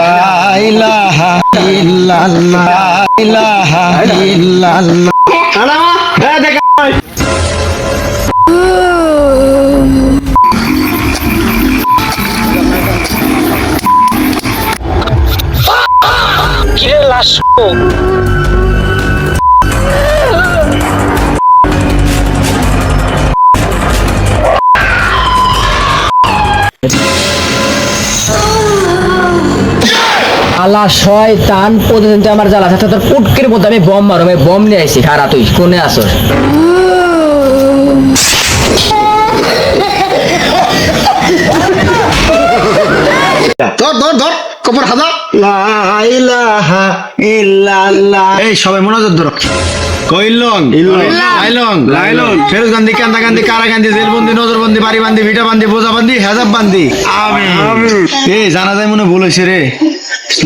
লা ইলাহা ইল্লাল্লাহ লা ইলাহা ইল্লাল্লাহ। কিরে লাশ আল্লাহ শয়তান প্রতিদিন তো আমার জ্বালা সাথে তোর পুটকের মধ্যে আমি বম মারো, আমি বম নিয়ে আইছি। খারা তুই কোনে আসর? ধর ধর ধর কবর হাদা লা ইলাহা ইল্লাল্লাহ। এই সবাই মনোযোগ ধরো। কইলং লাইলং লাইলং ফেরজগান্দি কান্দাকান্দি কারাগান্দি জেলবন্দি নজরবন্দি বাড়িবান্দি ভিটাবান্দি বোঝাবান্দি হেজাববান্দি আমিন। এই জানা যায় মনে ভুল হইছে রে,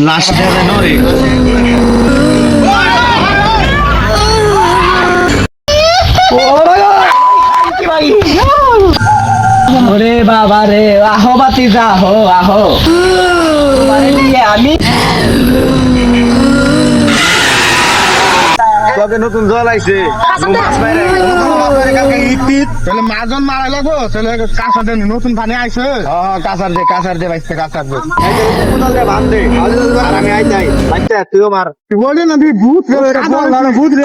লাশ দেবে নরে। ওরে বাবা রে, আহো বাতি যা আহো আহো, তোমারে নিয়ে আমি তবে নতুন জল আইছে তাহলে মাজন মারা লাগবো, তাহলে কাঁচা দে নতুন পানি আইছে। কাঁচার দে বাইছে কাঁচার দে ভাত দে আর আমি আই যাই বাইতে তুইও মার। তুই বলি না তুই ভূত ভূত রে।